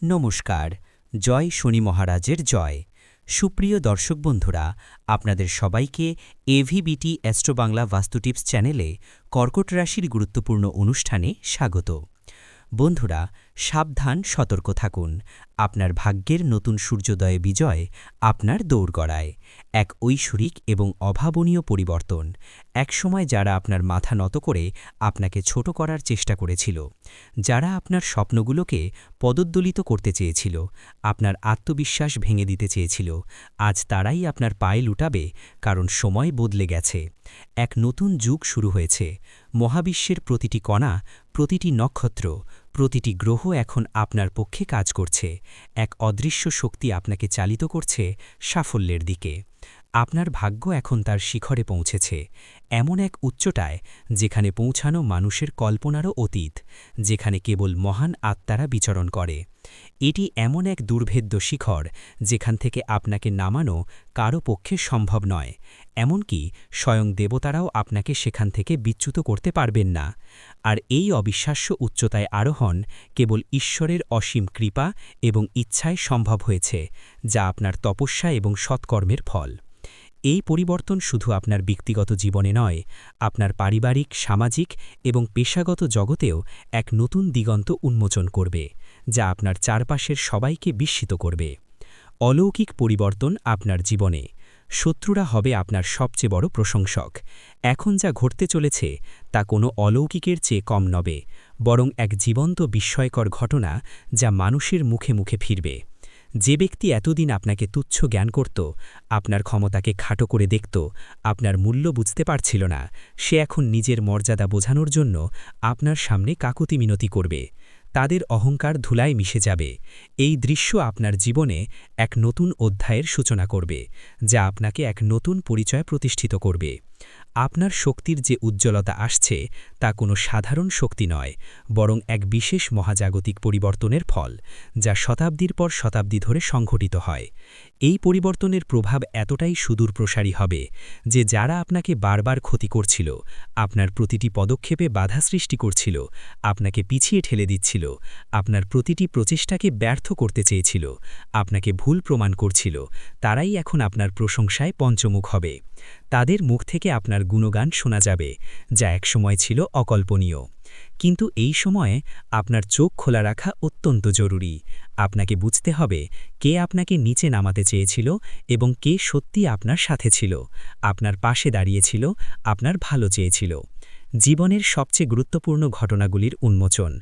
নমস্কার। জয় শনি মহারাজের জয়। সুপ্রিয় দর্শক বন্ধুরা, আপনাদের সবাইকে এভিবিটি অ্যাস্ট্রো বাংলা বাস্তু টিপস চ্যানেলে কর্কট রাশির গুরুত্বপূর্ণ অনুষ্ঠানে স্বাগত। বন্ধুরা, সাবধান, সতর্ক থাকুন। আপনার ভাগ্যের নতুন সূর্যোদয়ে বিজয় আপনার দৌড়গড়ায়। এক ঐশ্বরিক এবং অভাবনীয় পরিবর্তন। একসময় যারা আপনার মাথা নত করে আপনাকে ছোট করার চেষ্টা করেছিল, যারা আপনার স্বপ্নগুলোকে পদদলিত করতে চেয়েছিল, আপনার আত্মবিশ্বাস ভেঙে দিতে চেয়েছিল, আজ তারাই আপনার পায়ে লুটাবে, কারণ সময় বদলে গেছে। এক নতুন যুগ শুরু হয়েছে। মহাবিশ্বের প্রতিটি কণা, প্রতিটি নক্ষত্র, প্রতিটি গ্রহ এখন আপনার পক্ষে কাজ করছে। এক অদৃশ্য শক্তি আপনাকে চালিত করছে সাফল্যের দিকে। আপনার ভাগ্য এখন তার শিখরে পৌঁছেছে, এমন এক উচ্চতায় যেখানে পৌঁছানো মানুষের কল্পনারও অতীত, যেখানে কেবল মহান আত্মারা বিচরণ করে। এটি এমন এক দুর্ভেদ্য শিখর যেখান থেকে আপনাকে নামানো কারও পক্ষে সম্ভব নয়। এমনকি স্বয়ং দেবতারাও আপনাকে সেখান থেকে বিচ্যুত করতে পারবেন না। আর এই অবিশ্বাস্য উচ্চতায় আরোহণ কেবল ঈশ্বরের অসীম কৃপা এবং ইচ্ছায় সম্ভব হয়েছে, যা আপনার তপস্যা এবং সৎকর্মের ফল। এই পরিবর্তন শুধু আপনার ব্যক্তিগত জীবনে নয়, আপনার পারিবারিক, সামাজিক এবং পেশাগত জগতেও এক নতুন দিগন্ত উন্মোচন করবে, যা আপনার চারপাশের সবাইকে বিস্মিত করবে। অলৌকিক পরিবর্তন আপনার জীবনে। শত্রুরা হবে আপনার সবচেয়ে বড় প্রশংসক। এখন যা ঘটতে চলেছে তা কোনো অলৌকিকের চেয়ে কম নবে, বরং এক জীবন্ত বিস্ময়কর ঘটনা যা মানুষের মুখে মুখে ফিরবে। যে ব্যক্তি এতদিন আপনাকে তুচ্ছ জ্ঞান করত, আপনার ক্ষমতাকে খাটো করে দেখত, আপনার মূল্য বুঝতে পারছিল না, সে এখন নিজের মর্যাদা বোঝানোর জন্য আপনার সামনে কাকুতি মিনতি করবে। তাদের অহংকার ধুলায় মিশে যাবে। এই দৃশ্য আপনার জীবনে এক নতুন অধ্যায়ের সূচনা করবে, যা আপনাকে এক নতুন পরিচয় প্রতিষ্ঠিত করবে। আপনার শক্তির যে উজ্জ্বলতা আসছে তা কোনো সাধারণ শক্তি নয়, বরং এক বিশেষ মহাজাগতিক পরিবর্তনের ফল, যা শতাব্দীর পর শতাব্দী ধরে সংঘটিত হয়। এই পরিবর্তনের প্রভাব এতটাই সুদূর প্রসারী হবে যে যারা আপনাকে বারবার ক্ষতি করছিল, আপনার প্রতিটি পদক্ষেপে বাধা সৃষ্টি করছিল, আপনাকে পিছিয়ে ঠেলে দিচ্ছিল, আপনার প্রতিটি প্রচেষ্টাকে ব্যর্থ করতে চেয়েছিল, আপনাকে ভুল প্রমাণ করছিল, তারাই এখন আপনার প্রশংসায় পঞ্চমুখ হবে। তাদের মুখ থেকে আপনার গুণগান শোনা যাবে, যা একসময় ছিল অকল্পনীয়। কিন্তু এই সময়ে আপনার চোখ খোলা রাখা অত্যন্ত জরুরি। আপনাকে বুঝতে হবে কে আপনাকে নিচে নামাতে চেয়েছিল এবং কে সত্যি আপনার সাথে ছিল, আপনার পাশে দাঁড়িয়েছিল, আপনার ভালো চেয়েছিল। জীবনের সবচেয়ে গুরুত্বপূর্ণ ঘটনাগুলির উন্মোচন।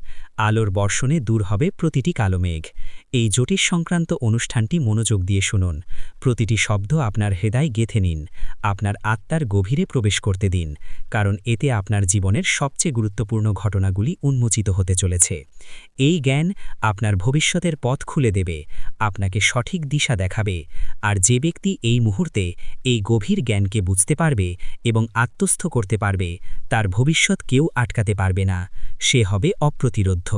আলোর বর্ষণে দূর হবে প্রতিটি কালো মেঘ। এই জ্যোতিষ সংক্রান্ত অনুষ্ঠানটি মনোযোগ দিয়ে শুনুন। প্রতিটি শব্দ আপনার হৃদয় গেঁথে নিন, আপনার আত্মার গভীরে প্রবেশ করতে দিন, কারণ এতে আপনার জীবনের সবচেয়ে গুরুত্বপূর্ণ ঘটনাগুলি উন্মোচিত হতে চলেছে। এই জ্ঞান আপনার ভবিষ্যতের পথ খুলে দেবে, আপনাকে সঠিক দিশা দেখাবে। আর যে ব্যক্তি এই মুহূর্তে এই গভীর জ্ঞানকে বুঝতে পারবে এবং আত্মস্থ করতে পারবে, তার ভবিষ্যৎ কেউ আটকাতে পারবে না। সে হবে অপ্রতিরোধ্য।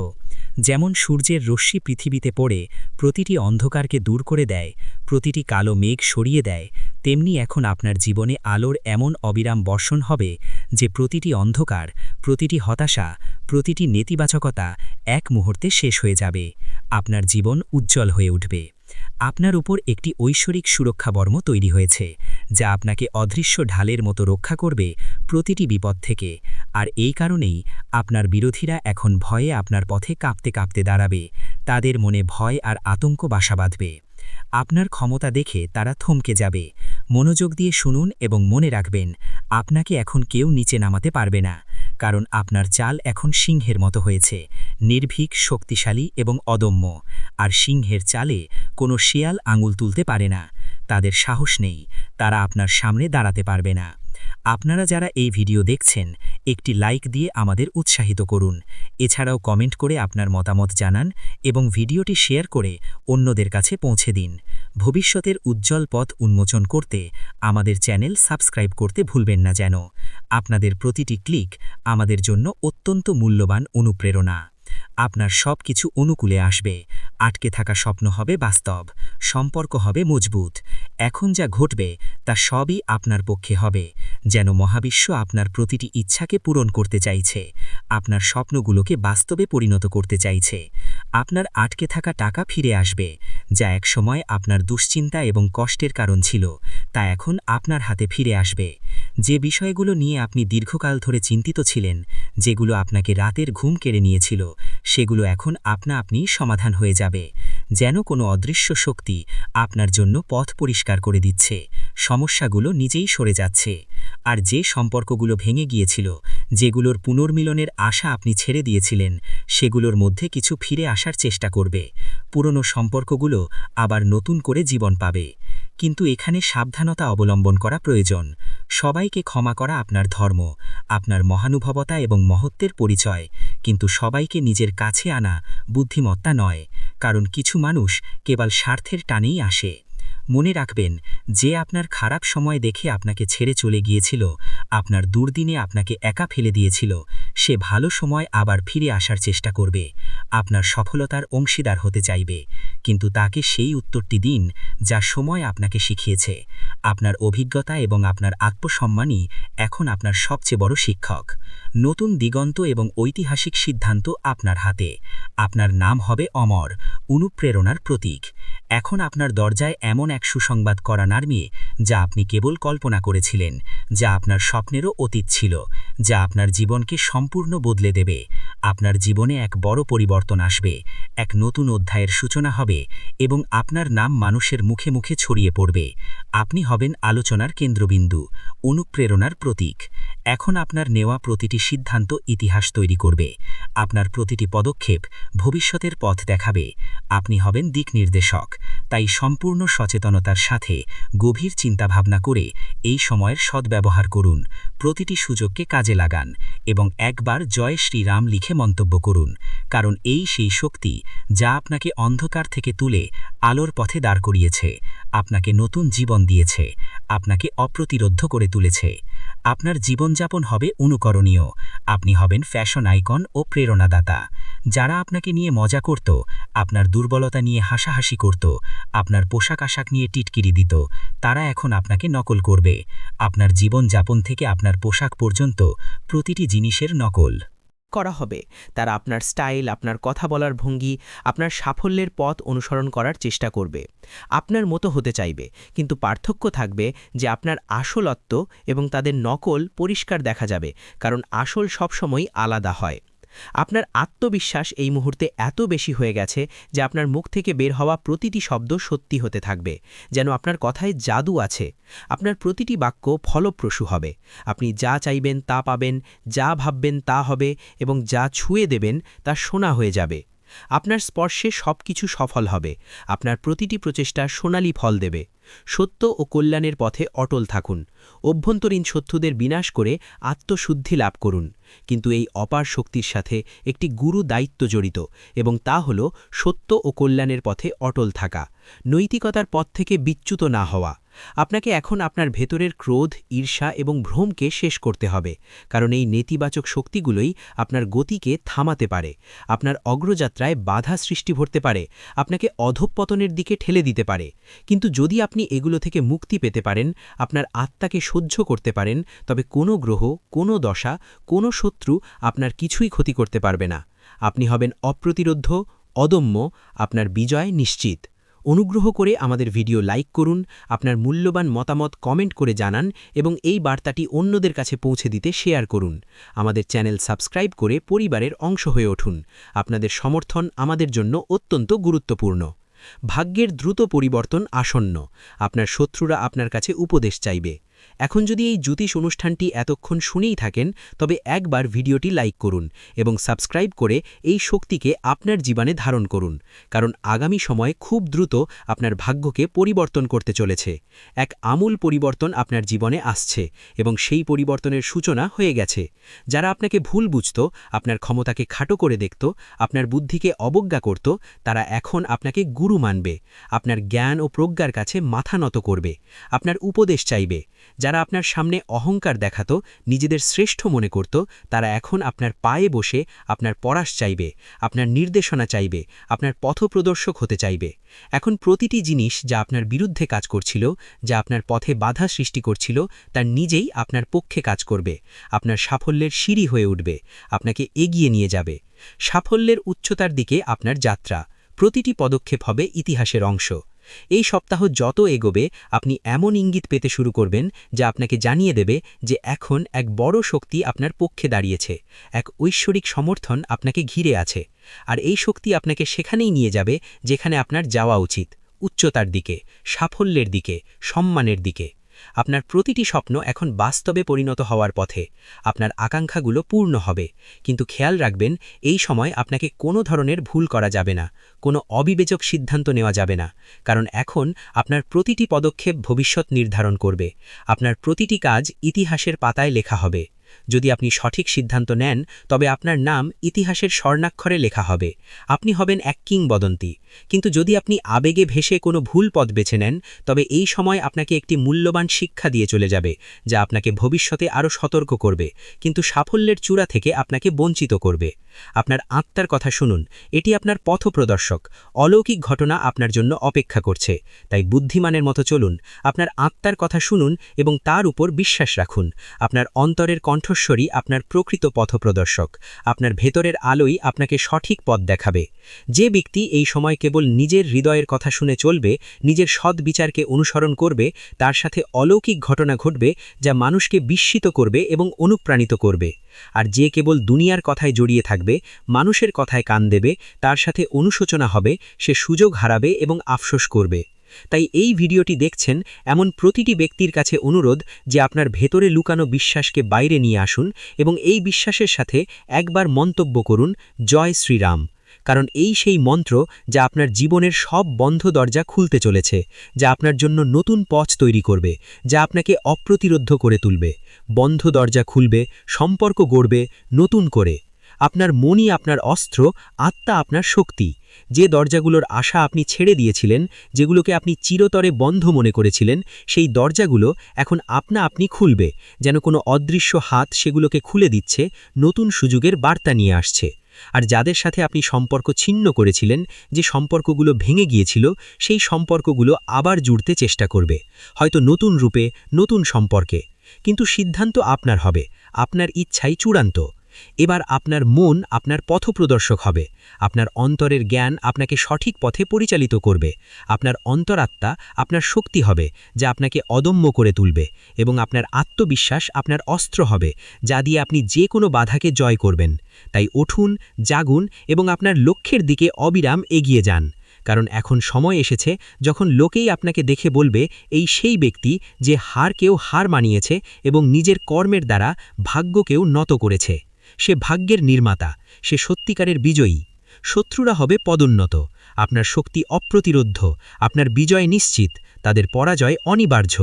যেমন সূর্যের রশ্মি পৃথিবীতে পড়ে প্রতিটি অন্ধকারকে দূর করে দেয়, প্রতিটি কালো মেঘ সরিয়ে দেয়, তেমনি এখন আপনার জীবনে আলোর এমন অবিরাম বর্ষণ হবে যে প্রতিটি অন্ধকার, প্রতিটি হতাশা, প্রতিটি নেতিবাচকতা এক মুহূর্তে শেষ হয়ে যাবে। আপনার জীবন উজ্জ্বল হয়ে উঠবে। আপনার উপর একটি ঐশ্বরিক সুরক্ষা বর্ম তৈরি হয়েছে, যা আপনাকে অদৃশ্য ঢালের মতো রক্ষা করবে প্রতিটি বিপদ থেকে। আর এই কারণেই আপনার বিরোধীরা এখন ভয়ে আপনার পথে কাঁপতে কাঁপতে দাঁড়াবে। তাদের মনে ভয় আর আতঙ্ক বাসা বাঁধবে। আপনার ক্ষমতা দেখে তারা থমকে যাবে। মনোযোগ দিয়ে শুনুন এবং মনে রাখবেন, আপনাকে এখন কেউ নিচে নামাতে পারবে না, কারণ আপনার চাল এখন সিংহের মতো হয়েছে, নির্ভীক, শক্তিশালী এবং অদম্য। আর সিংহের চালে কোনো শিয়াল আঙুল তুলতে পারে না। তাদের সাহস নেই, তারা আপনার সামনে দাঁড়াতে পারবে না। আপনারা যারা এই ভিডিও দেখছেন, একটি লাইক দিয়ে আমাদের উৎসাহিত করুন। এছাড়াও কমেন্ট করে আপনার মতামত জানান এবং ভিডিওটি শেয়ার করে অন্যদের কাছে পৌঁছে দিন। ভবিষ্যতের উজ্জ্বল পথ উন্মোচন করতে আমাদের চ্যানেল সাবস্ক্রাইব করতে ভুলবেন না যেন। আপনাদের প্রতিটি ক্লিক আমাদের জন্য অত্যন্ত মূল্যবান অনুপ্রেরণা। আপনার সব কিছু অনুকূলে আসবে, আটকে থাকা স্বপ্ন হবে বাস্তব, সম্পর্ক হবে মজবুত। এখন যা ঘটবে তা সবই আপনার পক্ষে হবে, যেন মহাবিশ্ব আপনার প্রতিটি ইচ্ছাকে পূরণ করতে চাইছে, আপনার স্বপ্নগুলোকে বাস্তবে পরিণত করতে চাইছে। আপনার আটকে থাকা টাকা ফিরে আসবে, যা একসময় আপনার দুশ্চিন্তা এবং কষ্টের কারণ ছিল, তা এখন আপনার হাতে ফিরে আসবে। যে বিষয়গুলো নিয়ে আপনি দীর্ঘকাল ধরে চিন্তিত ছিলেন, যেগুলো আপনাকে রাতের ঘুম কেড়ে নিয়েছিল, সেগুলো এখন আপনি সমাধান হয়ে যাবে। যেন কোনো অদৃশ্য শক্তি আপনার জন্য পথ পরিষ্কার করে দিচ্ছে, সমস্যাগুলো নিজেই সরে যাচ্ছে। আর যে সম্পর্কগুলো ভেঙে গিয়েছিল, যেগুলোর পুনর্মিলনের আশা আপনি ছেড়ে দিয়েছিলেন, সেগুলোর মধ্যে কিছু ফিরে আসার চেষ্টা করবে। পুরনো সম্পর্কগুলো আবার নতুন করে জীবন পাবে। কিন্তু এখানে সাবধানতা অবলম্বন করা প্রয়োজন। সবাইকে ক্ষমা করা আপনার ধর্ম, আপনার মহানুভবতা এবং মহত্বের পরিচয়, কিন্তু সবাইকে নিজের কাছে আনা বুদ্ধিমত্তা নয়, কারণ কিছু মানুষ কেবল স্বার্থের টানেই আসে। মনে রাখবেন, যে আপনার খারাপ সময় দেখে আপনাকে ছেড়ে চলে গিয়েছিল, আপনার দুর্দিনে আপনাকে একা ফেলে দিয়েছিল, সে ভালো সময় আবার ফিরে আসার চেষ্টা করবে, আপনার সফলতার অংশীদার হতে চাইবে। কিন্তু তাকে সেই উত্তরটি দিন যা সময় আপনাকে শিখিয়েছে। আপনার অভিজ্ঞতা এবং আপনার আত্মসম্মানই এখন আপনার সবচেয়ে বড় শিক্ষক। নতুন দিগন্ত এবং ঐতিহাসিক সিদ্ধান্ত আপনার হাতে। আপনার নাম হবে অমর, অনুপ্রেরণার প্রতীক। এখন আপনার দরজায় এমন এক সুসংবাদ করা নামিয়ে, যা আপনি কেবল কল্পনা করেছিলেন, যা আপনার স্বপ্নেরও অতীত ছিল, যা আপনার জীবনকে সম্পূর্ণ বদলে দেবে। আপনার জীবনে এক বড় পরিবর্তন আসবে, এক নতুন অধ্যায়ের সূচনা হবে, এবং আপনার নাম মানুষের মুখে মুখে ছড়িয়ে পড়বে। আপনি হবেন আলোচনার কেন্দ্রবিন্দু, অনুপ্রেরণার প্রতীক। এখন আপনার নেওয়া প্রতিটি সিদ্ধান্ত ইতিহাস তৈরি করবে, আপনার প্রতিটি পদক্ষেপ ভবিষ্যতের পথ দেখাবে। আপনি হবেন দিকনির্দেশক। তাই সম্পূর্ণ সচেতনতার সাথে গভীর চিন্তাভাবনা করে এই সময়ের সদ্ব্যবহার করুন, প্রতিটি সুযোগকে কাজে লাগান, এবং একবার জয় শ্রীরাম লিখে মন্তব্য করুন, কারণ এই সেই শক্তি যা আপনাকে অন্ধকার থেকে তুলে আলোর পথে দাঁড় করিয়েছে, আপনাকে নতুন জীবন দিয়েছে, আপনাকে অপ্রতিরোধ্য করে তুলেছে। আপনার জীবনযাপন হবে অনুকরণীয়, আপনি হবেন ফ্যাশন আইকন ও প্রেরণাদাতা। যারা আপনাকে নিয়ে মজা করত, আপনার দুর্বলতা নিয়ে হাসাহাসি করত, আপনার পোশাক আশাক নিয়ে টিটকিরি দিত, তারা এখন আপনাকে নকল করবে। আপনার জীবনযাপন থেকে আপনার পোশাক পর্যন্ত প্রতিটি জিনিসের নকল করা হবে। তারা আপনার স্টাইল, আপনার কথা বলার ভঙ্গি, আপনার সাফল্যের পথ অনুসরণ করার চেষ্টা করবে, আপনার মতো হতে চাইবে। কিন্তু পার্থক্য থাকবে যে আপনার আসলত্ব এবং তাদের নকল পরিষ্কার দেখা যাবে, কারণ আসল সবসময়ই আলাদা হয়। আপনার আত্মবিশ্বাস এই মুহূর্তে এত বেশি হয়ে গেছে যে আপনার মুখ থেকে বের হওয়া প্রতিটি শব্দ সত্যি হতে থাকবে, যেন আপনার কথায় জাদু আছে। আপনার প্রতিটি বাক্য ফলপ্রসূ হবে। আপনি যা চাইবেন তা পাবেন, যা ভাববেন তা হবে, এবং যা ছুঁয়ে দেবেন তা সোনা হয়ে যাবে। আপনার স্পর্শে সবকিছু সফল হবে, আপনার প্রতিটি প্রচেষ্টা সোনালী ফল দেবে। সত্য ও কল্যাণের পথে অটল থাকুন, অভ্যন্তরীণ শত্রুদের বিনাশ করে আত্মশুদ্ধি লাভ করুন। কিন্তু এই অপার শক্তির সাথে একটি গুরু দায়িত্ব জড়িত, এবং তা হল সত্য ও কল্যাণের পথে অটল থাকা, নৈতিকতার পথ থেকে বিচ্যুত না হওয়া। আপনাকে এখন আপনার ভেতরের ক্রোধ, ঈর্ষা এবং ভ্রমকে শেষ করতে হবে, কারণ এই নেতিবাচক শক্তিগুলোই আপনার গতিকে থামাতে পারে, আপনার অগ্রযাত্রায় বাধা সৃষ্টি করতে পারে, আপনাকে অধঃপতনের দিকে ঠেলে দিতে পারে। কিন্তু যদি আপনি এগুলো থেকে মুক্তি পেতে পারেন, আপনার আত্মাকে সহ্য করতে পারেন, তবে কোনো গ্রহ, কোনো দশা, কোনো শত্রু আপনার কিছুই ক্ষতি করতে পারবে না। আপনি হবেন অপ্রতিরোধ্য, অদম্য, আপনার বিজয় নিশ্চিত। অনুগ্রহ করে আমাদের ভিডিও লাইক করুন, আপনার মূল্যবান মতামত কমেন্ট করে জানান, এবং এই বার্তাটি অন্যদের কাছে পৌঁছে দিতে শেয়ার করুন। আমাদের চ্যানেল সাবস্ক্রাইব করে পরিবারের অংশ হয়ে উঠুন। আপনাদের সমর্থন আমাদের জন্য অত্যন্ত গুরুত্বপূর্ণ। ভাগ্যের দ্রুত পরিবর্তন আসন্ন। আপনার শত্রুরা আপনার কাছে উপদেশ চাইবে। এখন যদি এই জ্যোতিষ অনুষ্ঠানটি এতক্ষণ শুনেই থাকেন, তবে একবার ভিডিওটি লাইক করুন এবং সাবস্ক্রাইব করে এই শক্তিকে আপনার জীবনে ধারণ করুন, কারণ আগামী সময়ে খুব দ্রুত আপনার ভাগ্যকে পরিবর্তন করতে চলেছে। এক আমূল পরিবর্তন আপনার জীবনে আসছে, এবং সেই পরিবর্তনের সূচনা হয়ে গেছে। যারা আপনাকে ভুল বুঝত, আপনার ক্ষমতাকে খাটো করে দেখত, আপনার বুদ্ধিকে অবজ্ঞা করত, তারা এখন আপনাকে গুরু মানবে, আপনার জ্ঞান ও প্রজ্ঞার কাছে মাথা নত করবে, আপনার উপদেশ চাইবে। যারা আপনার সামনে অহংকার দেখাতো, নিজেদের শ্রেষ্ঠ মনে করত, তারা এখন আপনার পায়ে বসে আপনার পরাশ চাইবে, আপনার নির্দেশনা চাইবে, আপনার পথপ্রদর্শক হতে চাইবে। এখন প্রতিটি জিনিস যা আপনার বিরুদ্ধে কাজ করছিল, যা আপনার পথে বাধা সৃষ্টি করছিল, তার নিজেই আপনার পক্ষে কাজ করবে, আপনার সাফল্যের সিঁড়ি হয়ে উঠবে, আপনাকে এগিয়ে নিয়ে যাবে। সাফল্যের উচ্চতার দিকে আপনার যাত্রা, প্রতিটি পদক্ষেপ হবে ইতিহাসের অংশ। এই সপ্তাহ যত এগোবে, আপনি এমন ইঙ্গিত পেতে শুরু করবেন যা আপনাকে জানিয়ে দেবে যে এখন এক বড় শক্তি আপনার পক্ষে দাঁড়িয়েছে, এক ঐশ্বরিক সমর্থন আপনাকে ঘিরে আছে। আর এই শক্তি আপনাকে সেখানেই নিয়ে যাবে যেখানে আপনার যাওয়া উচিত, উচ্চতার দিকে, সাফল্যের দিকে, সম্মানের দিকে। আপনার প্রতিটি স্বপ্ন এখন বাস্তবে পরিণত হওয়ার পথে, আপনার আকাঙ্ক্ষাগুলো পূর্ণ হবে। কিন্তু খেয়াল রাখবেন, এই সময় আপনাকে কোনো ধরনের ভুল করা যাবে না, কোনো অবিবেচক সিদ্ধান্ত নেওয়া যাবে না, কারণ এখন আপনার প্রতিটি পদক্ষেপ ভবিষ্যৎ নির্ধারণ করবে, আপনার প্রতিটি কাজ ইতিহাসের পাতায় লেখা হবে। যদি আপনি সঠিক সিদ্ধান্ত নেন, তবে আপনার নাম ইতিহাসের স্বর্ণাক্ষরে লেখা হবে, আপনি হবেন এক কিংবদন্তি। কিন্তু যদি আপনি আবেগে ভেসে কোনো ভুল পথ বেছে নেন, তবে এই সময় আপনাকে একটি মূল্যবান শিক্ষা দিয়ে চলে যাবে, যা আপনাকে ভবিষ্যতে আরও সতর্ক করবে, কিন্তু সাফল্যের চূড়া থেকে আপনাকে বঞ্চিত করবে। আপনার আত্মার কথা শুনুন, এটি আপনার পথপ্রদর্শক। অলৌকিক ঘটনা আপনার জন্য অপেক্ষা করছে, তাই বুদ্ধিমানের মতো চলুন। আপনার আত্মার কথা শুনুন এবং তার উপর বিশ্বাস রাখুন। আপনার অন্তরের কণ্ঠস্বরী আপনার প্রকৃত পথপ্রদর্শক, আপনার ভেতরের আলোই আপনাকে সঠিক পথ দেখাবে। যে ব্যক্তি এই সময় কেবল নিজের হৃদয়ের কথা শুনে চলবে, নিজের সৎ বিচারকে অনুসরণ করবে, তার সাথে অলৌকিক ঘটনা ঘটবে যা মানুষকে বিস্মিত করবে এবং অনুপ্রাণিত করবে। আর যে কেবল দুনিয়ার কথায় জড়িয়ে থাকবে, মানুষের কথায় কান দেবে, তার সাথে অনুশোচনা হবে, সে সুযোগ হারাবে এবং আফসোস করবে। তাই এই ভিডিওটি দেখছেন এমন প্রতিটি ব্যক্তির কাছে অনুরোধ যে আপনার ভেতরে লুকানো বিশ্বাসকে বাইরে নিয়ে আসুন এবং এই বিশ্বাসের সাথে একবার মন্তব্য করুন, জয় শ্রীরাম। কারণ এই সেই মন্ত্র যা আপনার জীবনের সব বন্ধ দরজা খুলতে চলেছে, যা আপনার জন্য নতুন পথ তৈরি করবে, যা আপনাকে অপ্রতিরোধ্য করে তুলবে। বন্ধ দরজা খুলবে, সম্পর্ক গড়বে নতুন করে। আপনার মনই আপনার অস্ত্র, আত্মা আপনার শক্তি। যে দরজাগুলোর আশা আপনি ছেড়ে দিয়েছিলেন, যেগুলোকে আপনি চিরতরে বন্ধ মনে করেছিলেন, সেই দরজাগুলো এখন আপনি খুলবে, যেন কোনো অদৃশ্য হাত সেগুলোকে খুলে দিচ্ছে, নতুন সুযোগের বার্তা নিয়ে আসছে। আর যাদের সাথে আপনি সম্পর্ক ছিন্ন করেছিলেন, যে সম্পর্কগুলো ভেঙে গিয়েছিল, সেই সম্পর্কগুলো আবার জুড়তে চেষ্টা করবে, হয়তো নতুন রূপে, নতুন সম্পর্কে। কিন্তু সিদ্ধান্ত আপনার হবে, আপনার ইচ্ছাই চূড়ান্ত। এবার আপনার মন আপনার পথপ্রদর্শক হবে, আপনার অন্তরের জ্ঞান আপনাকে সঠিক পথে পরিচালিত করবে, আপনার অন্তরাত্মা আপনার শক্তি হবে যা আপনাকে অদম্য করে তুলবে, এবং আপনার আত্মবিশ্বাস আপনার অস্ত্র হবে যা দিয়ে আপনি যে কোনো বাধাকে জয় করবেন। তাই উঠুন, জাগুন এবং আপনার লক্ষ্যের দিকে অবিরাম এগিয়ে যান। কারণ এখন সময় এসেছে যখন লোকেই আপনাকে দেখে বলবে, এই সেই ব্যক্তি যে হারকেও হার মানিয়েছে এবং নিজের কর্মের দ্বারা ভাগ্যকেও নত করেছে। সে ভাগ্যের নির্মাতা, সে সত্যিকারের বিজয়ী। শত্রুরা হবে পদোন্নত, আপনার শক্তি অপ্রতিরোধ্য, আপনার বিজয় নিশ্চিত, তাদের পরাজয় অনিবার্য।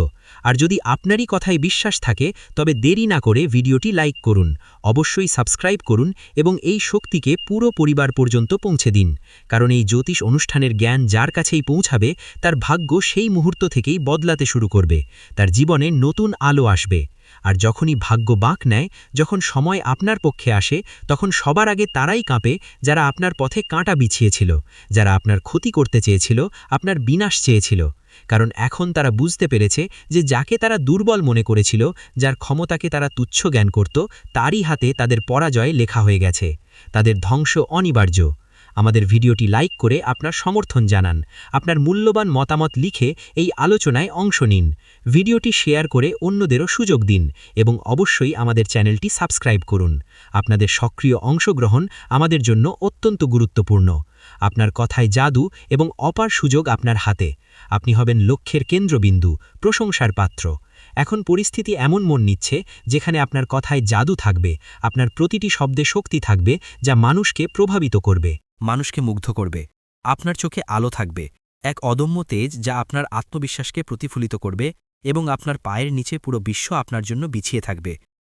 আর যদি আপনারই কথায় বিশ্বাস থাকে, তবে দেরি না করে ভিডিওটি লাইক করুন, অবশ্যই সাবস্ক্রাইব করুন এবং এই শক্তিকে পুরো পরিবার পর্যন্ত পৌঁছে দিন। কারণ এই জ্যোতিষ অনুষ্ঠানের জ্ঞান যার কাছেই পৌঁছাবে, তার ভাগ্য সেই মুহূর্ত থেকেই বদলাতে শুরু করবে, তার জীবনে নতুন আলো আসবে। আর যখনই ভাগ্য বাঁক নেয়, যখন সময় আপনার পক্ষে আসে, তখন সবার আগে তারাই কাঁপে যারা আপনার পথে কাঁটা বিছিয়েছিল, যারা আপনার ক্ষতি করতে চেয়েছিল, আপনার বিনাশ চেয়েছিল। কারণ এখন তারা বুঝতে পেরেছে যে যাকে তারা দুর্বল মনে করেছিল, যার ক্ষমতাকে তারা তুচ্ছ জ্ঞান করত, তারই হাতে তাদের পরাজয় লেখা হয়ে গেছে, তাদের ধ্বংস অনিবার্য। আমাদের ভিডিওটি লাইক করে আপনার সমর্থন জানান, আপনার মূল্যবান মতামত লিখে এই আলোচনায় অংশ নিন, ভিডিওটি শেয়ার করে অন্যদেরও সুযোগ দিন এবং অবশ্যই আমাদের চ্যানেলটি সাবস্ক্রাইব করুন। আপনাদের সক্রিয় অংশগ্রহণ আমাদের জন্য অত্যন্ত গুরুত্বপূর্ণ। আপনার কথায় জাদু এবং অপার সুযোগ আপনার হাতে। আপনি হবেন লক্ষ্যের কেন্দ্রবিন্দু, প্রশংসার পাত্র। এখন পরিস্থিতি এমন মন নিচ্ছে যেখানে আপনার কথায় জাদু থাকবে, আপনার প্রতিটি শব্দে শক্তি থাকবে যা মানুষকে প্রভাবিত করবে, মানুষকে মুগ্ধ করবে। আপনার চোখে আলো থাকবে, এক অদম্য তেজ যা আপনার আত্মবিশ্বাসকে প্রতিফলিত করবে এবং আপনার পায়ের নিচে পুরো বিশ্ব আপনার জন্য বিছিয়ে থাকবে,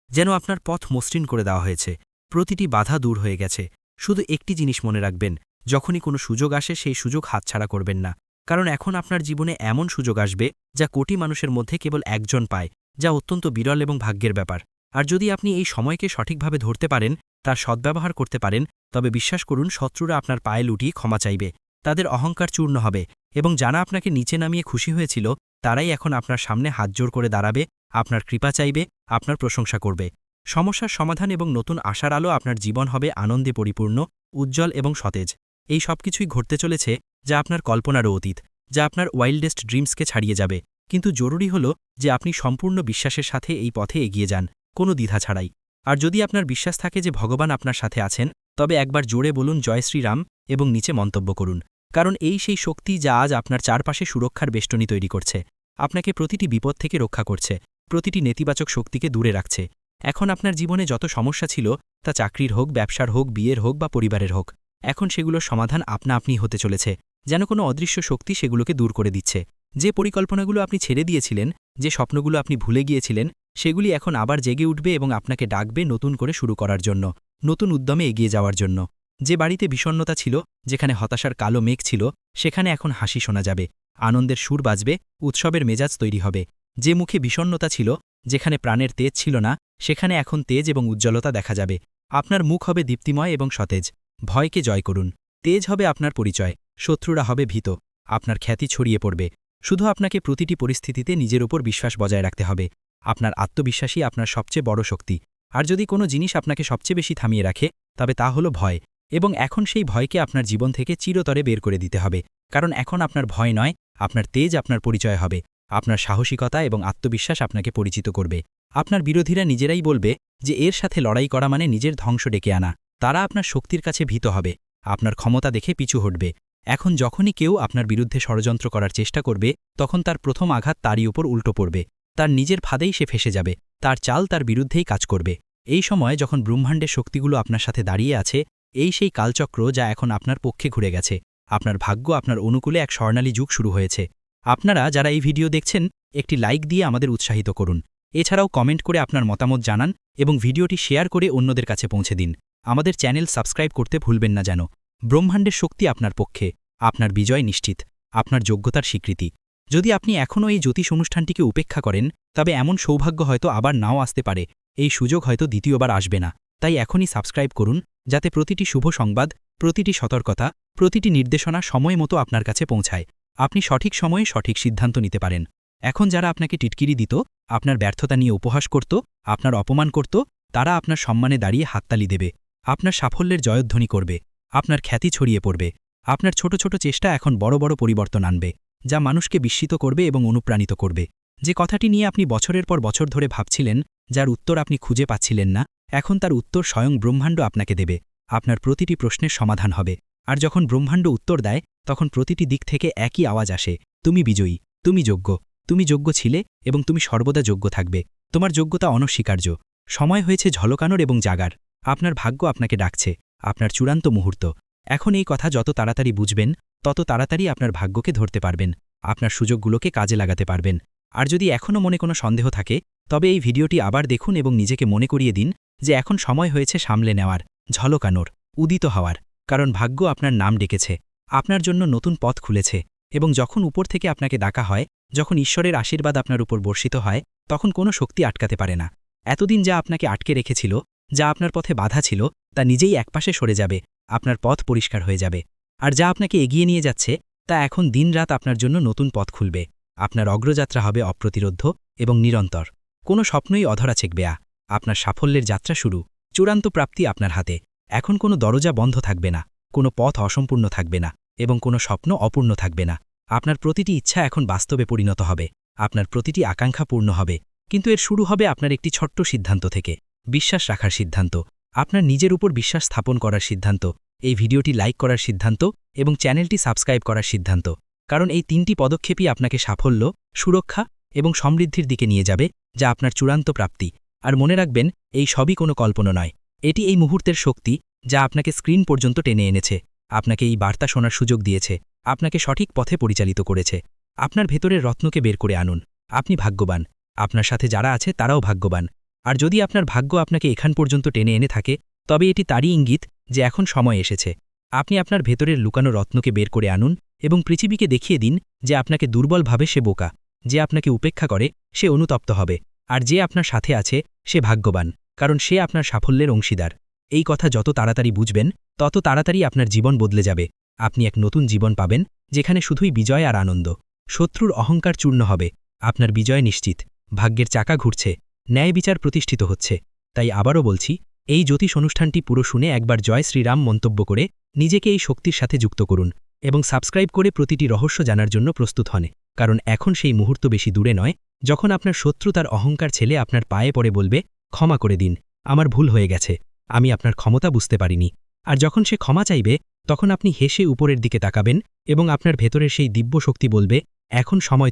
যেন আপনার পথ মসৃণ করে দেওয়া হয়েছে, প্রতিটি বাধা দূর হয়ে গেছে। শুধু একটি জিনিস মনে রাখবেন, যখনই কোনো সুযোগ আসে সেই সুযোগ হাতছাড়া করবেন না, কারণ এখন আপনার জীবনে এমন সুযোগ আসবে যা কোটি মানুষের মধ্যে কেবল একজন পায়, যা অত্যন্ত বিরল এবং ভাগ্যের ব্যাপার। আর যদি আপনি এই সময়কে সঠিকভাবে ধরতে পারেন, তার সদ্ব্যবহার করতে পারেন, তবে বিশ্বাস করুন শত্রুরা আপনার পায়ে লুটিয়ে ক্ষমা চাইবে, তাদের অহংকার চূর্ণ হবে, এবং যারা আপনাকে নিচে নামিয়ে খুশি হয়েছিল তারাই এখন আপনার সামনে হাতজোড় করে দাঁড়াবে, আপনার কৃপা চাইবে, আপনার প্রশংসা করবে। সমস্যার সমাধান এবং নতুন আশার আলো আপনার জীবন হবে আনন্দে পরিপূর্ণ, উজ্জ্বল এবং সতেজ। এই সব কিছুই ঘটতে চলেছে যা আপনার কল্পনারও অতীত, যা আপনার ওয়াইল্ডেস্ট ড্রিমসকে ছাড়িয়ে যাবে। কিন্তু জরুরি হল যে আপনি সম্পূর্ণ বিশ্বাসের সাথে এই পথে এগিয়ে যান, কোনো দ্বিধা ছাড়াই। আর যদি আপনার বিশ্বাস থাকে যে ভগবান আপনার সাথে আছেন, তবে একবার জোরে বলুন জয় শ্রীরাম এবং নিচে মন্তব্য করুন। কারণ এই সেই শক্তি যা আজ আপনার চারপাশে সুরক্ষার বেষ্টনী তৈরি করছে, আপনাকে প্রতিটি বিপদ থেকে রক্ষা করছে, প্রতিটি নেতিবাচক শক্তিকে দূরে রাখছে। এখন আপনার জীবনে যত সমস্যা ছিল, তা চাকরির হোক, ব্যবসার হোক, বিয়ের হোক বা পরিবারের হোক, এখন সেগুলোর সমাধান আপনা আপনি হতে চলেছে, যেন কোনো অদৃশ্য শক্তি সেগুলোকে দূর করে দিচ্ছে। যে পরিকল্পনাগুলো আপনি ছেড়ে দিয়েছিলেন, যে স্বপ্নগুলো আপনি ভুলে গিয়েছিলেন, সেগুলি এখন আবার জেগে উঠবে এবং আপনাকে ডাকবে নতুন করে শুরু করার জন্য, নতুন উদ্যমে এগিয়ে যাওয়ার জন্য। যে বাড়িতে বিষণ্ণতা ছিল, যেখানে হতাশার কালো মেঘ ছিল, সেখানে এখন হাসি শোনা যাবে, আনন্দের সুর বাজবে, উৎসবের মেজাজ তৈরি হবে। যে মুখে বিষণ্ণতা ছিল, যেখানে প্রাণের তেজ ছিল না, সেখানে এখন তেজ এবং উজ্জ্বলতা দেখা যাবে। আপনার মুখ হবে দীপ্তিময় এবং সতেজ। ভয়কে জয় করুন। তেজ হবে আপনার পরিচয়, শত্রুরা হবে ভীত, আপনার খ্যাতি ছড়িয়ে পড়বে। শুধু আপনাকে প্রতিটি পরিস্থিতিতে নিজের উপর বিশ্বাস বজায় রাখতে হবে। আপনার আত্মবিশ্বাসই আপনার সবচেয়ে বড় শক্তি। আর যদি কোনো জিনিস আপনাকে সবচেয়ে বেশি থামিয়ে রাখে, তবে তা হলো ভয়। এবং এখন সেই ভয়কে আপনার জীবন থেকে চিরতরে বের করে দিতে হবে। কারণ এখন আপনার ভয় নয়, আপনার তেজ আপনার পরিচয় হবে। আপনার সাহসিকতা এবং আত্মবিশ্বাস আপনাকে পরিচিত করবে। আপনার বিরোধীরা নিজেরাই বলবে যে এর সাথে লড়াই করা মানে নিজের ধ্বংস ডেকে আনা। তারা আপনার শক্তির কাছে ভীত হবে, আপনার ক্ষমতা দেখে পিছু হটবে। এখন যখনই কেউ আপনার বিরুদ্ধে ষড়যন্ত্র করার চেষ্টা করবে, তখন তার প্রথম আঘাত তারই উপর উল্টো পড়বে। তার নিজের ফাঁদেই সে ফেসে যাবে, তার চাল তার বিরুদ্ধেই কাজ করবে। এই সময় যখন ব্রহ্মাণ্ডের শক্তিগুলো আপনার সাথে দাঁড়িয়ে আছে, এই সেই কালচক্র যা এখন আপনার পক্ষে ঘুরে গেছে। আপনার ভাগ্য আপনার অনুকূলে এক স্বর্ণালী যুগ শুরু হয়েছে। আপনারা যারা এই ভিডিও দেখছেন, একটি লাইক দিয়ে আমাদের উৎসাহিত করুন। এছাড়াও কমেন্ট করে আপনার মতামত জানান এবং ভিডিওটি শেয়ার করে অন্যদের কাছে পৌঁছে দিন। আমাদের চ্যানেল সাবস্ক্রাইব করতে ভুলবেন না যেন। ব্রহ্মাণ্ডের শক্তি আপনার পক্ষে, আপনার বিজয় নিশ্চিত, আপনার যোগ্যতার স্বীকৃতি। যদি আপনি এখনও এই জ্যোতিষ অনুষ্ঠানটিকে উপেক্ষা করেন, তবে এমন সৌভাগ্য হয়তো আবার নাও আসতে পারে, এই সুযোগ হয়তো দ্বিতীয়বার আসবে না। তাই এখনই সাবস্ক্রাইব করুন, যাতে প্রতিটি শুভ সংবাদ, প্রতিটি সতর্কতা, প্রতিটি নির্দেশনা সময় মতো আপনার কাছে পৌঁছায়। আপনি সঠিক সময়ে সঠিক সিদ্ধান্ত নিতে পারেন। এখন যারা আপনাকে টিটকিরি দিত, আপনার ব্যর্থতা নিয়ে উপহাস করত, আপনার অপমান করত, তারা আপনার সম্মানে দাঁড়িয়ে হাততালি দেবে, আপনার সাফল্যের জয়ধ্বনি করবে, আপনার খ্যাতি ছড়িয়ে পড়বে। আপনার ছোট ছোট চেষ্টা এখন বড় বড় পরিবর্তন আনবে, যা মানুষকে বিস্মিত করবে এবং অনুপ্রাণিত করবে। যে কথাটি নিয়ে আপনি বছরের পর বছর ধরে ভাবছিলেন, যার উত্তর আপনি খুঁজে পাচ্ছিলেন না, এখন তার উত্তর স্বয়ং ব্রহ্মাণ্ড আপনাকে দেবে। আপনার প্রতিটি প্রশ্নের সমাধান হবে। আর যখন ব্রহ্মাণ্ড উত্তর দেয়, তখন প্রতিটি দিক থেকে একই আওয়াজ আসে, তুমি বিজয়ী, তুমি যোগ্য, তুমি যোগ্য ছিলে এবং তুমি সর্বদা যোগ্য থাকবে। তোমার যোগ্যতা অনস্বীকার্য। সময় হয়েছে ঝলকানোর এবং জাগার। আপনার ভাগ্য আপনাকে ডাকছে, আপনার চূড়ান্ত মুহূর্ত। এখন এই কথা যত তাড়াতাড়ি বুঝবেন, তত তাড়াতাড়ি আপনার ভাগ্যকে ধরতে পারবেন, আপনার সুযোগগুলোকে কাজে লাগাতে পারবেন। আর যদি এখনও মনে কোনো সন্দেহ থাকে, তবে এই ভিডিওটি আবার দেখুন এবং নিজেকে মনে করিয়ে দিন যে এখন সময় হয়েছে সামলে নেওয়ার, ঝলকানোর, উদিত হওয়ার। কারণ ভাগ্য আপনার নাম ডেকেছে, আপনার জন্য নতুন পথ খুলেছে। এবং যখন উপর থেকে আপনাকে ডাকা হয়, যখন ঈশ্বরের আশীর্বাদ আপনার উপর বর্ষিত হয়, তখন কোনো শক্তি আটকাতে পারে না। এতদিন যা আপনাকে আটকে রেখেছিল, যা আপনার পথে বাধা ছিল, তা নিজেই একপাশে সরে যাবে, আপনার পথ পরিষ্কার হয়ে যাবে। আর যা আপনাকে এগিয়ে নিয়ে যাচ্ছে, তা এখন দিনরাত আপনার জন্য নতুন পথ খুলবে। আপনার অগ্রযাত্রা হবে অপ্রতিরোধ্য এবং নিরন্তর। কোনো স্বপ্নই অধরা ছেকবে না। আপনার সাফল্যের যাত্রা শুরু, চূড়ান্ত প্রাপ্তি আপনার হাতে। এখন কোনো দরজা বন্ধ থাকবে না, কোনো পথ অসম্পূর্ণ থাকবে না এবং কোনো স্বপ্ন অপূর্ণ থাকবে না। আপনার প্রতিটি ইচ্ছা এখন বাস্তবে পরিণত হবে, আপনার প্রতিটি আকাঙ্ক্ষা পূর্ণ হবে। কিন্তু এর শুরু হবে আপনার একটি ছোট্ট সিদ্ধান্ত থেকে, বিশ্বাস রাখার সিদ্ধান্ত, আপনার নিজের উপর বিশ্বাস স্থাপন করার সিদ্ধান্ত, এই ভিডিওটি লাইক করার সিদ্ধান্ত এবং চ্যানেলটি সাবস্ক্রাইব করার সিদ্ধান্ত। কারণ এই তিনটি পদক্ষেপই আপনাকে সাফল্য, সুরক্ষা এবং সমৃদ্ধির দিকে নিয়ে যাবে, যা আপনার চূড়ান্ত প্রাপ্তি। আর মনে রাখবেন, এই সবই কোনো কল্পনা নয়, এটি এই মুহূর্তের শক্তি, যা আপনাকে স্ক্রিন পর্যন্ত টেনে এনেছে, আপনাকে এই বার্তা শোনার সুযোগ দিয়েছে, আপনাকে সঠিক পথে পরিচালিত করেছে। আপনার ভেতরের রত্নকে বের করে আনুন। আপনি ভাগ্যবান, আপনার সাথে যারা আছে তারাও ভাগ্যবান। আর যদি আপনার ভাগ্য আপনাকে এখান পর্যন্ত টেনে এনে থাকে, তবে এটি তারই ইঙ্গিত যে এখন সময় এসেছে। আপনি আপনার ভেতরের লুকানো রত্নকে বের করে আনুন এবং পৃথিবীকে দেখিয়ে দিন যে আপনাকে দুর্বল ভাবে সে বোকা, যে আপনাকে উপেক্ষা করে সে অনুতপ্ত হবে। আর যে আপনার সাথে আছে সে ভাগ্যবান, কারণ সে আপনার সাফল্যের অংশীদার। এই কথা যত তাড়াতাড়ি বুঝবেন তত তাড়াতাড়ি আপনার জীবন বদলে যাবে। আপনি এক নতুন জীবন পাবেন, যেখানে শুধুই বিজয় আর আনন্দ। শত্রুর অহংকার চূর্ণ হবে, আপনার বিজয় নিশ্চিত। ভাগ্যের চাকা ঘুরছে, ন্যায় বিচার প্রতিষ্ঠিত হচ্ছে। তাই আবারও বলছি, এই জ্যোতিষ অনুষ্ঠানটি পুরো শুনে একবার জয় শ্রীরাম মন্তব্য করে নিজেকে এই শক্তির সাথে যুক্ত করুন এবং সাবস্ক্রাইব করে প্রতিটি রহস্য জানার জন্য প্রস্তুত হন, কারণ এখন সেই মুহূর্ত বেশি দূরে নয় যখন আপনার শত্রু তার অহংকার ছেলে আপনার পায়ে পড়ে বলবে, ক্ষমা করে দিন, আমার ভুল হয়ে গেছে, আমি আপনার ক্ষমতা বুঝতে পারিনি। আর যখন সে ক্ষমা চাইবে তখন আপনি হেসে উপরের দিকে তাকাবেন এবং আপনার ভেতরের সেই দিব্য শক্তি বলবে, এখন সময়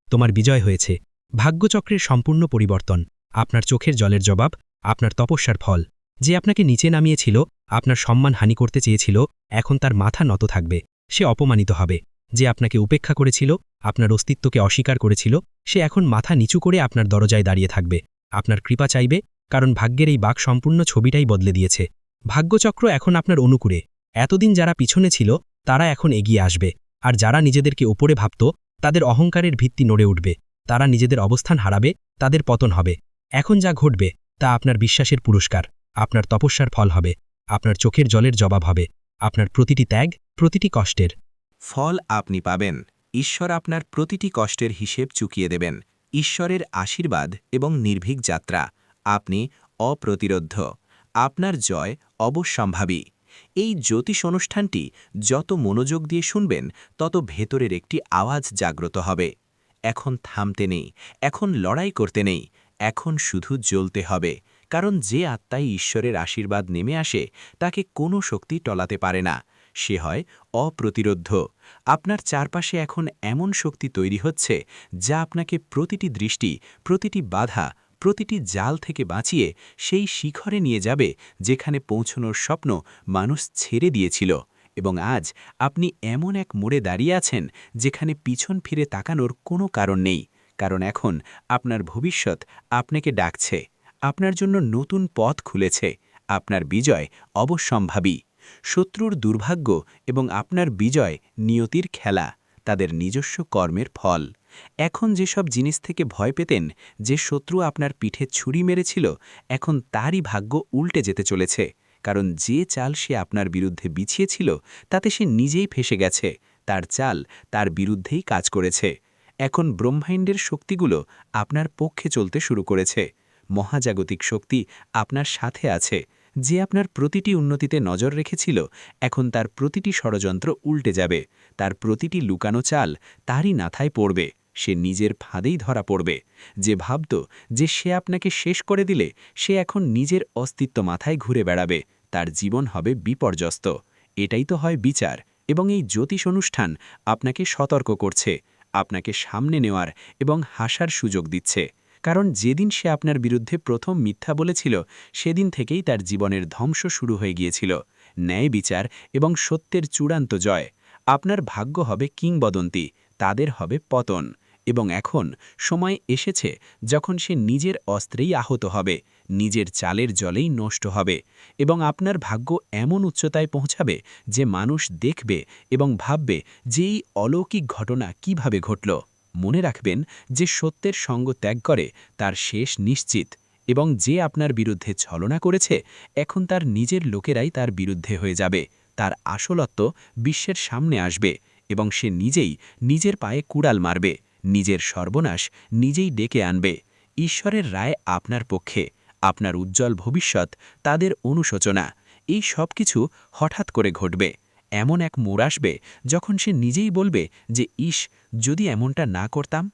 তোমার বিজয় হয়েছে। ভাগ্যচক্রের সম্পূর্ণ পরিবর্তন, আপনার চোখের জলের জবাব, আপনার তপস্যার ফল। যে আপনাকে নিচে নামিয়েছিল, আপনার সম্মান হানি করতে চেয়েছিল, এখন তার মাথা নত থাকবে, সে অপমানিত হবে। যে আপনাকে উপেক্ষা করেছিল, আপনার অস্তিত্বকে অস্বীকার করেছিল, সে এখন মাথা নিচু করে আপনার দরজায় দাঁড়িয়ে থাকবে, আপনার কৃপা চাইবে, কারণ ভাগ্যের এই বাক সম্পূর্ণ ছবিটাই বদলে দিয়েছে। ভাগ্যচক্র এখন আপনার অনুকূলে। এতদিন যারা পিছনে ছিল তারা এখন এগিয়ে আসবে, আর যারা নিজেদেরকে ওপরে ভাবত তাদের অহংকারের ভিত্তি নড়ে উঠবে। তারা নিজেদের অবস্থান হারাবে, তাদের পতন হবে। এখন যা ঘটবে তা আপনার বিশ্বাসের পুরস্কার, আপনার তপস্যার ফল হবে, আপনার চোখের জলের জবাব হবে, আপনার প্রতিটি ত্যাগ, প্রতিটি কষ্টের ফল আপনি পাবেন। ঈশ্বর আপনার প্রতিটি কষ্টের হিসেব চুকিয়ে দেবেন। ঈশ্বরের আশীর্বাদ এবং নির্ভীক যাত্রা। আপনি অপ্রতিরোধ্য। আপনার জয় অবশ্যম্ভাবী। এই জ্যোতিষ অনুষ্ঠানটি যত মনোযোগ দিয়ে শুনবেন তত ভেতরের একটি আওয়াজ জাগ্রত হবে। এখন থামতে নেই, এখন লড়াই করতে নেই, এখন শুধু জ্বলতে হবে। কারণ যে আত্মায় ঈশ্বরের আশীর্বাদ নেমে আসে তাকে কোনো শক্তি টলাতে পারে না। সে হয় অপ্রতিরোধ্য। আপনার চারপাশে এখন এমন শক্তি তৈরি হচ্ছে যা আপনাকে প্রতিটি দৃষ্টি, প্রতিটি বাধা, প্রতিটি জাল থেকে বাঁচিয়ে সেই শিখরে নিয়ে যাবে যেখানে পৌঁছনোর স্বপ্ন মানুষ ছেড়ে দিয়েছিল। এবং আজ আপনি এমন এক মোড়ে দাঁড়িয়ে আছেন যেখানে পিছন ফিরে তাকানোর কোনো কারণ নেই, কারণ এখন আপনার ভবিষ্যৎ আপনাকে ডাকছে। আপনার জন্য নতুন পথ খুলেছে। আপনার বিজয় অবশ্যম্ভাবী। শত্রুর দুর্ভাগ্য এবং আপনার বিজয় নিয়তির খেলা, তাদের নিজস্ব কর্মের ফল। এখন যেসব জিনিস থেকে ভয় পেতেন, যে শত্রু আপনার পিঠে ছুরি মেরেছিল, এখন তারই ভাগ্য উল্টে যেতে চলেছে। কারণ যে চাল সে আপনার বিরুদ্ধে বিছিয়েছিল তাতে সে নিজেই ফেঁসে গেছে। তার চাল তার বিরুদ্ধেই কাজ করেছে। এখন ব্রহ্মাণ্ডের শক্তিগুলো আপনার পক্ষে চলতে শুরু করেছে। মহাজাগতিক শক্তি আপনার সাথে আছে। যে আপনার প্রতিটি উন্নতিতে নজর রেখেছিল, এখন তার প্রতিটি ষড়যন্ত্র উল্টে যাবে। তার প্রতিটি লুকানো চাল তারই মাথায় পড়বে। সে নিজের ফাঁদেই ধরা পড়বে। যে ভাবত যে সে আপনাকে শেষ করে দিলে, সে এখন নিজের অস্তিত্ব মাথায় ঘুরে বেড়াবে। তার জীবন হবে বিপর্যস্ত। এটাই তো হয় বিচার। এবং এই জ্যোতিষ অনুষ্ঠান আপনাকে সতর্ক করছে, আপনাকে সামনে নেওয়ার এবং হাসার সুযোগ দিচ্ছে। কারণ যেদিন সে আপনার বিরুদ্ধে প্রথম মিথ্যা বলেছিল, সেদিন থেকেই তার জীবনের ধ্বংস শুরু হয়ে গিয়েছিল। ন্যায় বিচার এবং সত্যের চূড়ান্ত জয়। আপনার ভাগ্য হবে কিংবদন্তি, তাদের হবে পতন। এবং এখন সময় এসেছে যখন সে নিজের অস্ত্রেই আহত হবে, নিজের চালের জলেই নষ্ট হবে। এবং আপনার ভাগ্য এমন উচ্চতায় পৌঁছাবে যে মানুষ দেখবে এবং ভাববে যে এই অলৌকিক ঘটনা কিভাবে ঘটল। মনে রাখবেন, যে সত্যের সঙ্গ ত্যাগ করে তার শেষ নিশ্চিত। এবং যে আপনার বিরুদ্ধে ছলনা করেছে, এখন তার নিজের লোকেরাই তার বিরুদ্ধে হয়ে যাবে। তার আসলত্ব বিশ্বের সামনে আসবে এবং সে নিজেই নিজের পায়ে কুড়াল মারবে, নিজের সর্বনাশ নিজেই ডেকে আনবে। ঈশ্বরের রায় আপনার পক্ষে, আপনার উজ্জ্বল ভবিষ্যৎ তাদের অনুশোচনা। এই সব কিছু হঠাৎ করে ঘটবে। এমন এক মোড় আসবে যখন সে নিজেই বলবে যে ইস, যদি এমনটা না করতাম।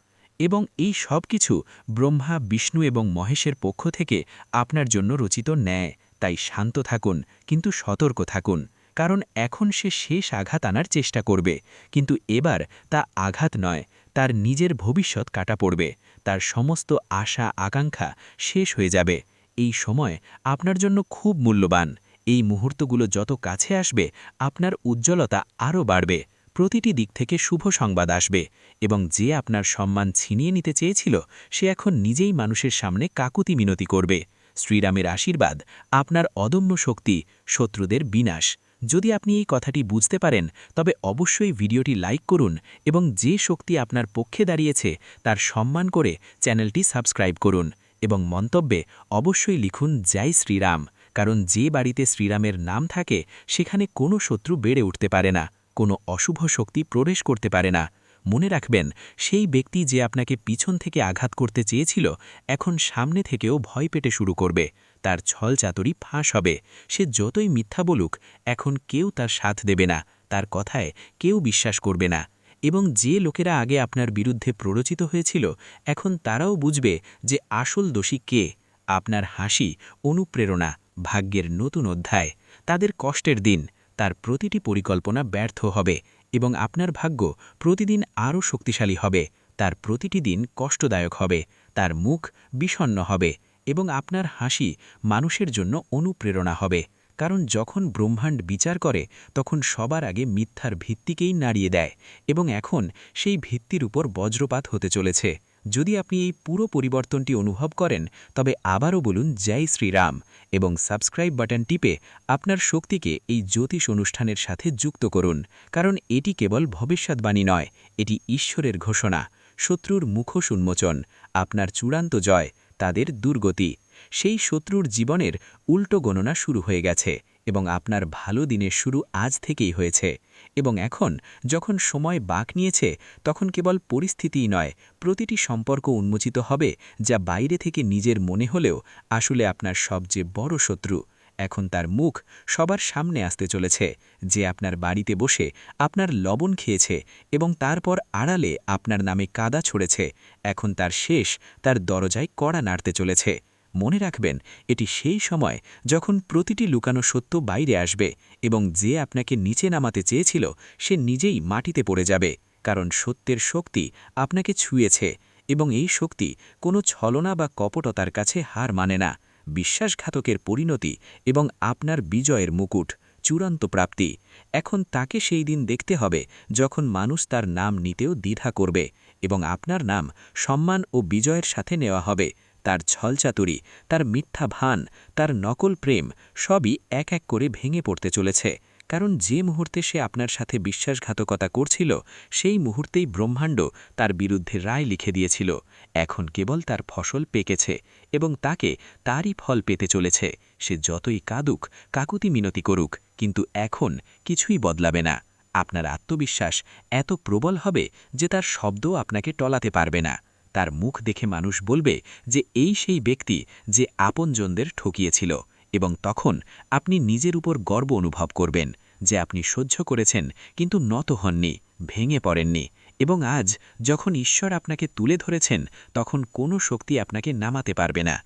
এবং এই সব কিছু ব্রহ্মা, বিষ্ণু এবং মহেশের পক্ষ থেকে আপনার জন্য রচিত ন্যায়। তাই শান্ত থাকুন, কিন্তু সতর্ক থাকুন। কারণ এখন সে শেষ আঘাত আনার চেষ্টা করবে, কিন্তু এবার তা আঘাত নয়, তার নিজের ভবিষ্যৎ কাটা পড়বে। তার সমস্ত আশা আকাঙ্ক্ষা শেষ হয়ে যাবে। এই সময় আপনার জন্য খুব মূল্যবান। এই মুহূর্তগুলো যত কাছে আসবে, আপনার উজ্জ্বলতা আরও বাড়বে। প্রতিটি দিক থেকে শুভ সংবাদ আসবে এবং যে আপনার সম্মান ছিনিয়ে নিতে চেয়েছিল, সে এখন নিজেই মানুষের সামনে কাকুতি মিনতি করবে। শ্রীরামের আশীর্বাদ, আপনার অদম্য শক্তি, শত্রুদের বিনাশ। যদি আপনি এই কথাটি বুঝতে পারেন, তবে অবশ্যই ভিডিওটি লাইক করুন এবং যে শক্তি আপনার পক্ষে দাঁড়িয়েছে তার সম্মান করে চ্যানেলটি সাবস্ক্রাইব করুন। এবং মন্তব্যে অবশ্যই লিখুন জয় শ্রীরাম, কারণ যে বাড়িতে শ্রীরামের নাম থাকে সেখানে কোনো শত্রু বেড়ে উঠতে পারে না, কোনো অশুভ শক্তি প্রবেশ করতে পারে না। মনে রাখবেন, সেই ব্যক্তি যে আপনাকে পিছন থেকে আঘাত করতে চেয়েছিল এখন সামনে থেকেও ভয় পেতে শুরু করবে। তার ছলচাতুরি ফাঁস হবে। সে যতই মিথ্যা বলুক, এখন কেউ তার সাথ দেবে না, তার কথায় কেউ বিশ্বাস করবে না। এবং যে লোকেরা আগে আপনার বিরুদ্ধে প্ররোচিত হয়েছিল এখন তারাও বুঝবে যে আসল দোষী কে। আপনার হাসি অনুপ্রেরণা, ভাগ্যের নতুন অধ্যায়। তাদের কষ্টের দিন, তার প্রতিটি পরিকল্পনা ব্যর্থ হবে এবং আপনার ভাগ্য প্রতিদিন আরও শক্তিশালী হবে। তার প্রতিটি দিন কষ্টদায়ক হবে, তার মুখ বিষণ্ণ হবে এবং আপনার হাসি মানুষের জন্য অনুপ্রেরণা হবে। কারণ যখন ব্রহ্মাণ্ড বিচার করে তখন সবার আগে মিথ্যার ভিত্তিকেই নাড়িয়ে দেয় এবং এখন সেই ভিত্তির উপর বজ্রপাত হতে চলেছে। যদি আপনি এই পুরো পরিবর্তনটি অনুভব করেন তবে আবারও বলুন জয় শ্রীরাম এবং সাবস্ক্রাইব বাটন টিপে আপনার শক্তিকে এই জ্যোতিষ অনুষ্ঠানের সাথে যুক্ত করুন, কারণ এটি কেবল ভবিষ্যদ্বাণী নয়, এটি ঈশ্বরের ঘোষণা। শত্রুর মুখোশ উন্মোচন, আপনার চূড়ান্ত জয়, তাদের দুর্গতি। সেই শত্রুর জীবনের উল্টো গণনা শুরু হয়ে গেছে এবং আপনার ভালো দিনের শুরু আজ থেকেই হয়েছে। এবং এখন যখন সময় বাঁক নিয়েছে তখন কেবল পরিস্থিতিই নয়, প্রতিটি সম্পর্ক উন্মোচিত হবে যা বাইরে থেকে নিজের মনে হলেও আসলে আপনার সবচেয়ে বড় শত্রু। এখন তার মুখ সবার সামনে আসতে চলেছে। যে আপনার বাড়িতে বসে আপনার লবণ খেয়েছে এবং তারপর আড়ালে আপনার নামে কাদা ছড়েছে, এখন তার শেষ তার দরজায় কড়া নাড়তে চলেছে। মনে রাখবেন, এটি সেই সময় যখন প্রতিটি লুকানো সত্য বাইরে আসবে এবং যে আপনাকে নিচে নামাতে চেয়েছিল সে নিজেই মাটিতে পড়ে যাবে, কারণ সত্যের শক্তি আপনাকে ছুঁয়েছে এবং এই শক্তি কোনো ছলনা বা কপটতার কাছে হার মানে না। বিশ্বাসঘাতকের পরিণতি এবং আপনার বিজয়ের মুকুট, চূড়ান্ত প্রাপ্তি। এখন তাকে সেই দিন দেখতে হবে যখন মানুষ তার নাম নিতেও দ্বিধা করবে এবং আপনার নাম সম্মান ও বিজয়ের সাথে নেওয়া হবে। তার ছলচাতুরি, তার মিথ্যা ভান, তার নকল প্রেম সবই এক এক করে ভেঙে পড়তে চলেছে, কারণ যে মুহূর্তে সে আপনার সাথে বিশ্বাসঘাতকতা করছিল সেই মুহূর্তেই ব্রহ্মাণ্ড তার বিরুদ্ধে রায় লিখে দিয়েছিল। এখন কেবল তার ফসল পেকেছে এবং তাকে তারই ফল পেতে চলেছে। সে যতই কাঁদুক, কাকুতি মিনতি করুক, কিন্তু এখন কিছুই বদলাবে না। আপনার আত্মবিশ্বাস এত প্রবল হবে যে তার শব্দও আপনাকে টলাতে পারবে না। তার মুখ দেখে মানুষ বলবে যে এই সেই ব্যক্তি যে আপনজনদের ঠকিয়েছিল, এবং তখন আপনি নিজের উপর গর্ব অনুভব করবেন যে আপনি সহ্য করেছেন কিন্তু নত হননি, ভেঙে পড়েননি। এবং আজ যখন ঈশ্বর আপনাকে তুলে ধরেছেন তখন কোনো শক্তি আপনাকে নামাতে পারবে না।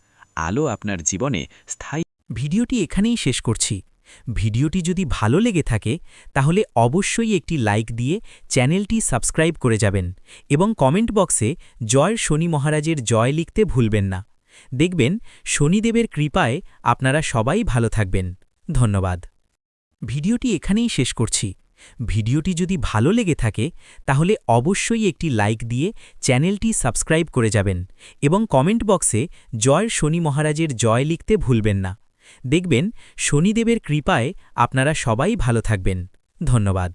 আলো আপনার জীবনে স্থায়ী। ভিডিওটি এখানেই শেষ করছি। ভিডিওটি যদি ভালো লেগে থাকে তাহলে অবশ্যই একটি লাইক দিয়ে চ্যানেলটি সাবস্ক্রাইব করে যাবেন এবং কমেন্ট বক্সে জয় শনি মহারাজের জয় লিখতে ভুলবেন না। দেখবেন শনিদেবের কৃপায় আপনারা সবাই ভালো থাকবেন। ধন্যবাদ। ভিডিওটি এখানেই শেষ করছি। ভিডিওটি যদি ভালো লেগে থাকে তাহলে অবশ্যই একটি লাইক দিয়ে চ্যানেলটি সাবস্ক্রাইব করে যাবেন এবং কমেন্ট বক্সে জয় শনি মহারাজের জয় লিখতে ভুলবেন না। দেখবেন শনিদেবের কৃপায় আপনারা সবাই ভালো থাকবেন। ধন্যবাদ।